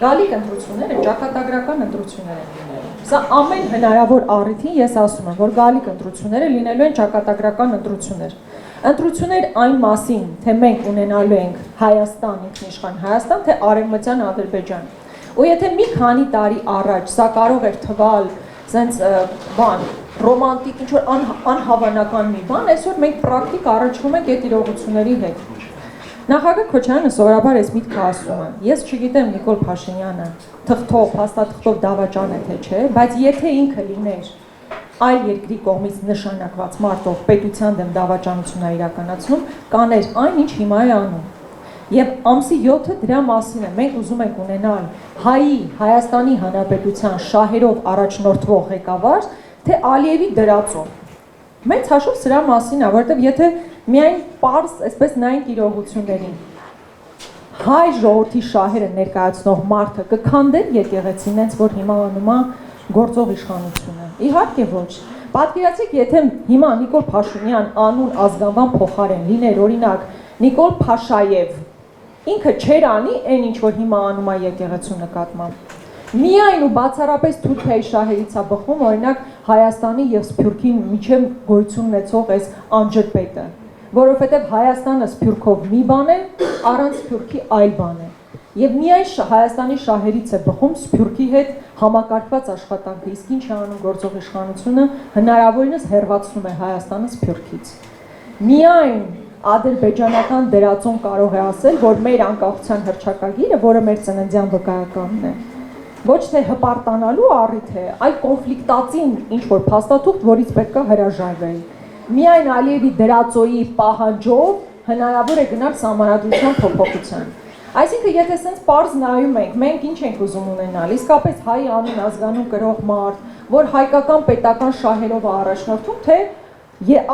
Գալիք ընտրությունները ճակատագրական ընտրություններ են լինելու։ Սա ամեն հնարավոր առիթին ես ասում եմ, որ գալիք ընտրությունները լինելու են ճակատագրական ընտրություններ։ Ընտրություններ այն մասին, թե մենք ունենալու ենք Հայաստան, ինքնիշխան Հայաստան, թե Արևմտյան Ադրբեջան։ Ու եթե մի քանի տարի առաջ սա կարող էր թվալ sense բան ռոմանտիկ ինչ-որ անհավանական մի բան, այսօր մենք պրակտիկ առաջվում ենք այդ իրողությունների հետ։ Նախագահ Քոչարյանը սովորաբար այս միտքը ասում է, ես չգիտեմ Նիկոլ Փաշինյանը թղթով, փաստաթղթով դավաճան է թե չէ, բայց եթե ինքը լիներ այլ երկրի կողմից նշանակված մարդով պետության դեմ դավաճանություն իրականացնում, կաներ այն, ինչ հիմա է անում։ Եվ ամսի 7-ը դրա մասին է, մենք ուզում ենք ունենալ Հայաստանի Հանրապետության շահերով առաջնորդվող ղեկավար, թե Ալիևի դրածով։ Մեծ հաշվով սրա մասին է, որովհետև եթե միայն պարզ, այսպես նայենք իրողություններին, հայ ժողովրդի շահերը ներկայացնող մարդը կքանդեր եկեղեցին, հենց որ հիմա անում է գործող իշխանությունը։ Իհարկե ոչ։ Պատկերացրեք, եթե հիմա Նիկոլ Փաշինյան անուն ազգանվան փոխարեն լիներ օրինակ Նիկոլ Փաշաև, ինքը չեր անի այն ինչ որ հիմա անում է եկեղեցու նկատմամբ։ Միայն ու բացառապես Թուրքիայի շահերից է բխում, օրինակ Հայաստանի եւ Սփյուռքի միջև գոյություն ունեցող այս անջրպետը, որովհետեւ Հայաստանը Սփյուռքով մի բան է, առանց Սփյուռքի այլ բան է։ Եվ միայն Հայաստանի շահերից է բխում Սփյուռքի հետ համակարգված աշխատանքը, իսկ ինչ է անում գործող իշխանությունը, հնարավորինս հեռացնում է Հայաստանը Սփյուռքից։ Միայն ադրբեջանական դրածոն կարող է ասել, որ մեր անկախության հռչակագիրը, որը մեր ծննդյան վկայականն է, ոչ թե հպարտանալու առիթ է, այլ կոնֆլիկտածին ինչ-որ փաստաթուղթ, որից պետք է հրաժարվել։ Միայն Ալիևի դրածոյի պահանջով հնարավոր է գնալ սահմանադրության փոփոխության։ Այսինքն, եթե սենց պարզ նայում ենք, մենք ինչ ենք ուզում ունենալ, իսկապես հայ անուն ազգանուն կրող մարդ, որ հայկական պետական շահերով է առաջնորդում, թե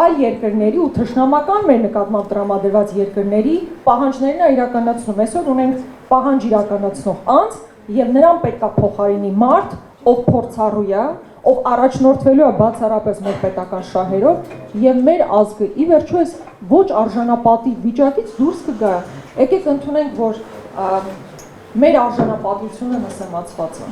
այլ երկրների ու թշնամական մեր նկատմամբ տրամադրված երկրների պահանջներն է իրականացնում։ Այսօր ունենք պահանջ իրականացնող անձ եւ նրան պետքա փոխարինի մարդ, ով փորձառու է, ով առաջնորդվելու է բացառապես մեր պետական շահերով եւ մեր ազգը ի վերջո այս ոչ արժանապատիվ վիճակից դուրս կգա։ Եկեք ընդունենք, որ մեր արժանապատվությունը նսեմացված է։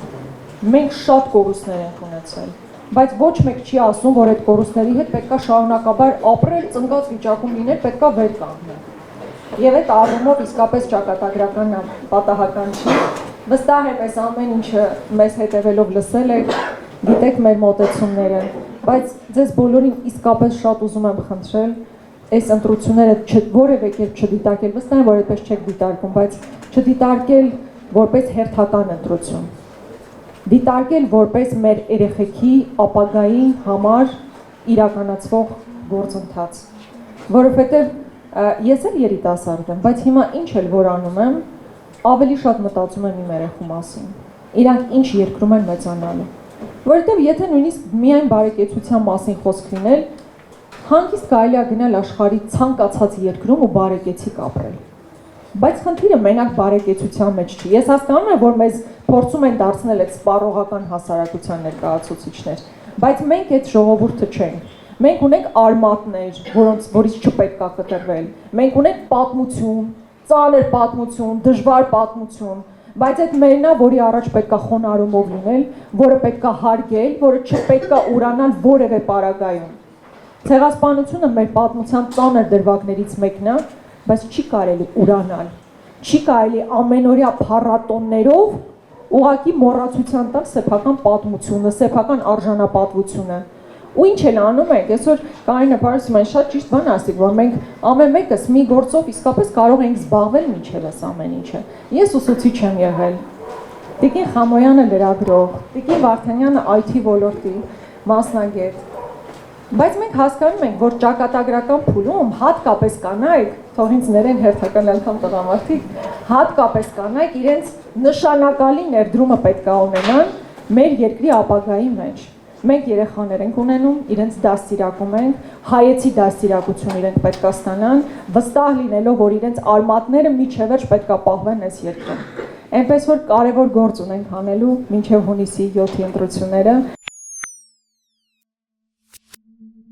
Մենք շատ կորուստներ ենք ունեցել, բայց ոչ մեկ չի ասում, որ այդ կորուստների հետ պետքա շարունակաբար ապրել, ծնկած վիճակում լինել, պետքա վեր կանգնել։ Եվ այդ առումով իսկապես ճակատագրական պատահական չի։ Վստահ եմ, այս ամեն ինչը մեզ հետևելով լսել եք, գիտեք մեր մոտեցումները, բայց ձեզ բոլորին իսկապես շատ ուզում եմ խնդրել այս ընտրությունները որևէ կերպ չդիտարկել, վստահ եմ, որ այդպես չեք դիտարկում, բայց չդիտարկել որպես հերթական ընտրություն, դիտարկել որպես մեր երեխեքի ապագայի համար իրականացվող գործընթաց, որովհետև ես էլ երիտասարդ եմ, բայց հիմա ինչ էլ որ անում եմ, ավելի շատ մտածում եմ իմ երեխու մասին, իրանք ինչ երկրում են մեծանալու, որովհետև եթե նույնիսկ միայն բարեկեցության մասին խոսք լինել, հանգիստ կարելի է գնալ աշխարհի ցանկացած երկրում ու բարեկեցիկ ապրել։ Բայց խնդիրը մենակ բարեկեցության մեջ չի։ Ես հասկանում եմ, որ մեզ փորձում են դարձնել այդ սպառողական հասարակության ներկայացուցիչներ, բայց մենք այդ ժողովուրդը չենք։ Մենք ունենք արմատներ, որից չպետք է կտրվել։ Մենք ունենք պատմություն, ծանր պատմություն, դժվար պատմություն, բայց այդ մերն է, որի առաջ պետք է խոնարհումով լինել, որը պետք է հարգել, որը չպետք է ուրանալ որևէ պարագայում։ Ցեղասպանությունը մեր պատմության ծանր դրվագներից մեկն է, բայց չի կարելի ուրանալ, չի կարելի ամենօրյա փառատոններով ուղղակի մոռացության տալ սեփական պատմությունը, սեփական արժանապատվությունը։ Ու ինչ էլ անում ենք, այսօր Կարինե Փարիսյան շատ ճիշտ բան ասի, որ մենք ամեն մեկս մի գործով իսկապես կարող ենք զբաղվել մինչև այս ամեն ինչը։ Ես ուսուցիչ եմ եղել, Տիկին Խամոյանը լրագրող, Տիկին Վարդանյանը IT ոլորտի մասնագետ։ Բայց մենք հասկանում ենք, որ ճակատագրական փուլում հատկապես կանայք, թող ինձ ներեն հերթական անգամ տղամարդիկ, հատկապես կանայք իրենց նշանակալի ներդրումը պետք է ունենան մեր երկրի ապագայի մեջ։ Մենք երեխաներ ենք ունենում, իրենց դաստիարակում ենք, հայեցի դաստիարակություն իրենք պետք է ստանան, վստահ լինելով, որ իրենց արմատները միջևերջ պետք է պահվեն այս երկրում։ Այնպես որ կարևոր գործ ունենք անելու մինչև հունիսի 7-ի ընտրությունները։